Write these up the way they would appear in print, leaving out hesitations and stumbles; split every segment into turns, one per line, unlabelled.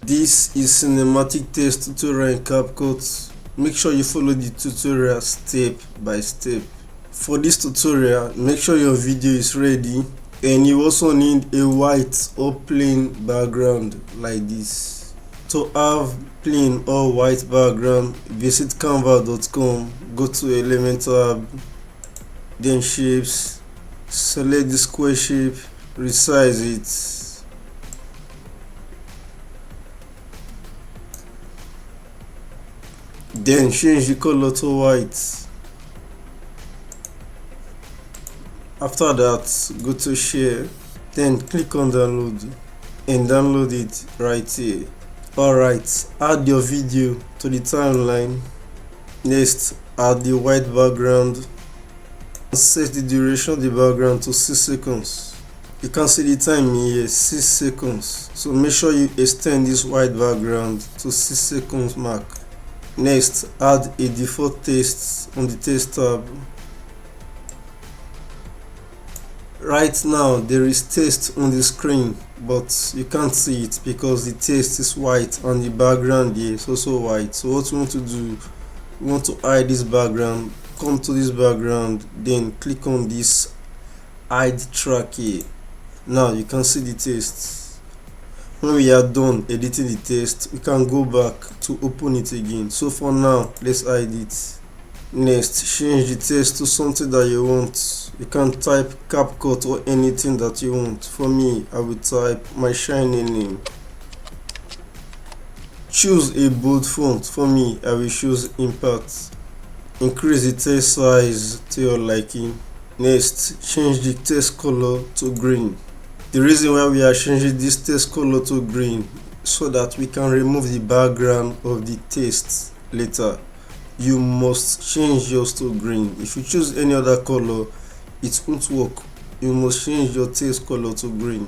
This is cinematic text tutorial in Capcut. Make sure you follow the tutorial step by step. For this tutorial, make sure your video is ready, and you also need a white or plain background like this. To have plain or white background, visit canva.com, go to element tab, then shapes, select the square shape, resize it. Then change the color to white. After that, go to share, then click on download and download it right here. Alright, add your video to the timeline. Next, add the white background. Set the duration of the background to 6 seconds. You can see the time here, 6 seconds. So make sure you extend this white background to 6 seconds mark. Next, add a default text on the text tab. Right now there is text on the screen, but you can't see it because the text is white and the background here is also white. So what we want to do, we want to hide this background. Come to this background, then click on this hide track here. Now you can see the text. When we are done editing the text, we can go back to open it again. So for now, let's hide it. Next, change the text to something that you want. You can type Capcut or anything that you want. For me, I will type my shiny name. Choose a bold font. For me, I will choose Impact. Increase the text size to your liking. Next, change the text color to green. The reason why we are changing this text color to green, so that we can remove the background of the text later. You must change yours to green. If you choose any other color, it won't work. You must change your text color to green.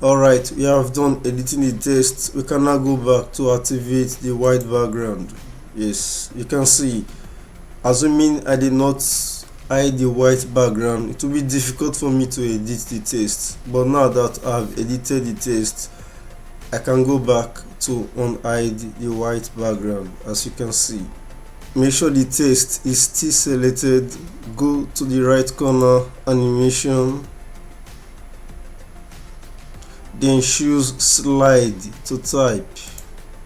Alright, we have done editing the text. We can now go back to activate the white background. Yes, you can see, assuming I did not hide the white background, it will be difficult for me to edit the text, but now that I've edited the text, I can go back to unhide the white background. As you can see, make sure the text is still selected. Go to the right corner, animation, then choose slide to type.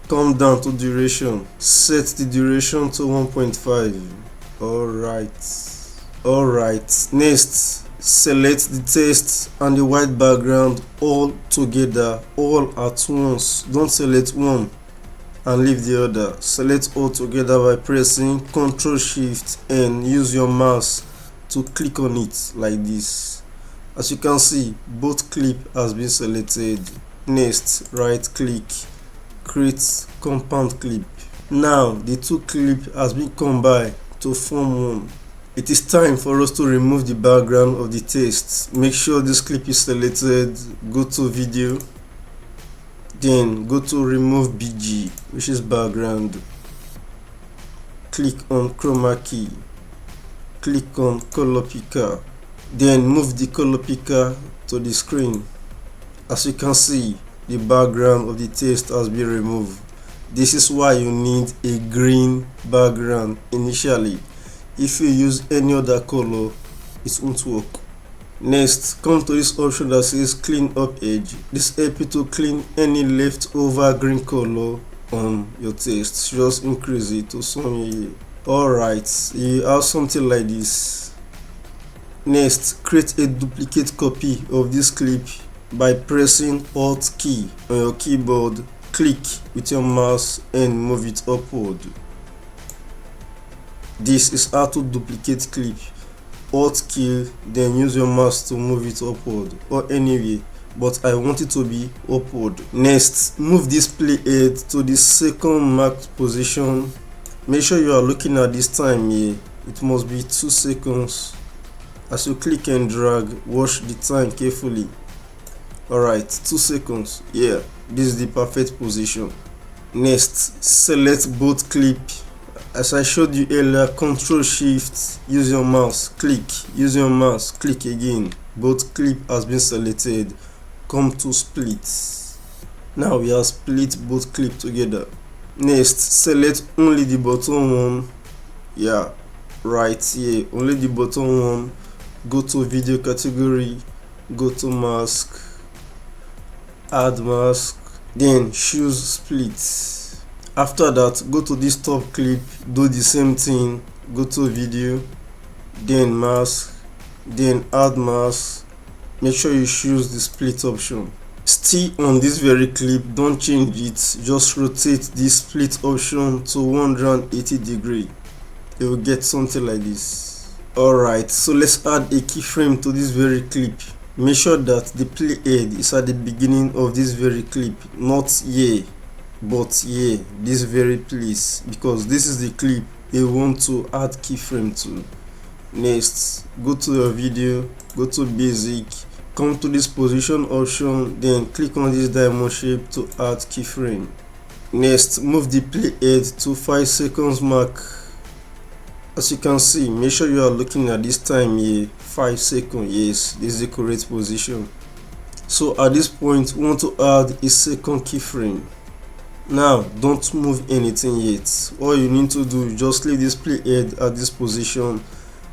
Come down to duration, set the duration to 1.5. Alright, next, select the text and the white background all together, all at once. Don't select one and leave the other. Select all together by pressing Ctrl Shift and use your mouse to click on it like this. As you can see, both clip has been selected. Next, right click, create compound clip. Now the two clip has been combined to form one. It is time for us to remove the background of the text. Make sure this clip is selected. Go to video, then go to remove BG, which is background. Click on chroma key, click on color picker, then move the color picker to the screen. As you can see, the background of the text has been removed. This is why you need a green background initially. If you use any other color, it won't work. Next, come to this option that says clean up edge. This helps you to clean any leftover green color on your text. Just increase it to some here. Alright, you have something like this. Next, create a duplicate copy of this clip by pressing Alt key on your keyboard. Click with your mouse and move it upward. This is how to duplicate clip. Alt key, then use your mouse to move it upward or anywhere, but I want it to be upward. Next, move this playhead to the second marked position. Make sure you are looking at this time here. It must be 2 seconds. As you click and drag, watch the time carefully. Alright, 2 seconds. Yeah, this is the perfect position. Next, select both clip. As I showed you earlier, Ctrl Shift, use your mouse, click, use your mouse, click again. Both clip has been selected. Come to split. Now we have split both clip together. Next, select only the bottom one. Yeah, right here, only the bottom one. Go to video category, go to mask, add mask, then choose split. After that, go to this top clip, do the same thing, go to video, then mask, then add mask. Make sure you choose the split option. Still on this very clip, don't change it, just rotate this split option to 180 degree. You will get something like this. Alright, so let's add a keyframe to this very clip. Make sure that the playhead is at the beginning of this very clip, not here, but here, this very place, because this is the clip you want to add keyframe to. Next, go to your video, go to basic, come to this position option, then click on this diamond shape to add keyframe. Next, move the playhead to 5 seconds mark. As you can see, make sure you are looking at this time here, 5 seconds. Yes, this is the correct position. So at this point, we want to add a second keyframe. Now don't move anything yet. All you need to do is just leave this playhead at this position.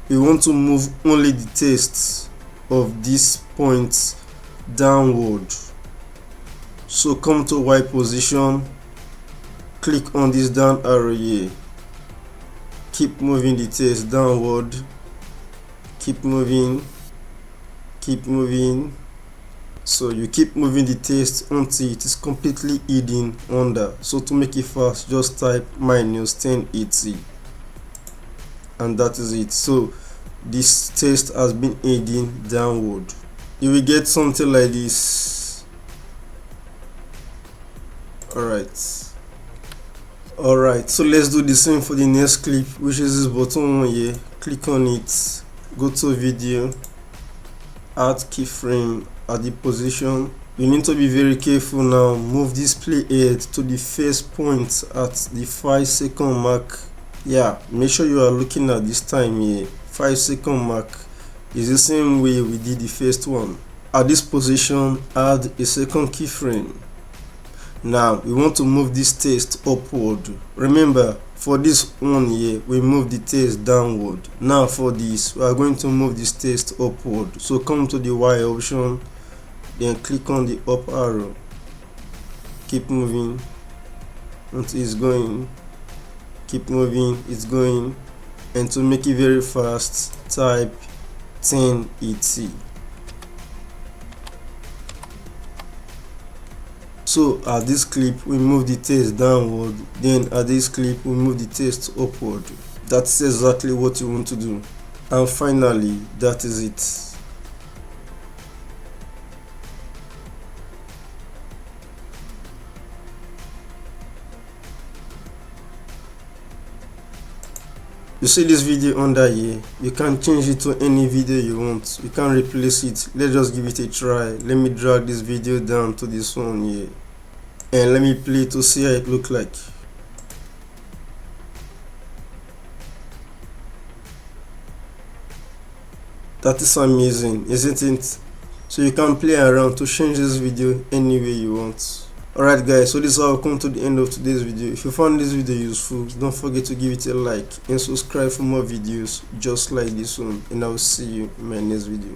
We want to move only the text of this point downward. So come to Y position, click on this down arrow here, keep moving the text downward, keep moving. So you keep moving the text until it is completely hidden under. So to make it fast, just type -1080, and that is it. So this text has been hidden downward. You will get something like this. Alright, so let's do the same for the next clip, which is this bottom one here. Click on it, go to video, add keyframe at the position. You need to be very careful now. Move this playhead to the first point at the 5 second mark. Yeah, make sure you are looking at this time here. 5 second mark is the same way we did the first one. At this position, add a second keyframe. Now we want to move this text upward. Remember, for this one here, we move the text downward. Now for this, we are going to move this text upward. So come to the Y option, then click on the up arrow. Keep moving until it's going. Keep moving, it's going. And to make it very fast, type 1080. So at this clip, we move the text downward, then at this clip, we move the text upward. That's exactly what you want to do. And finally, that is it. You see this video under here, you can change it to any video you want. You can replace it. Let's just give it a try. Let me drag this video down to this one here, and let me play to see how it look like. That is amazing, isn't it? So you can play around to change this video any way you want. Alright guys, so this is how we come to the end of today's video. If you found this video useful, don't forget to give it a like and subscribe for more videos just like this one, and I will see you in my next video.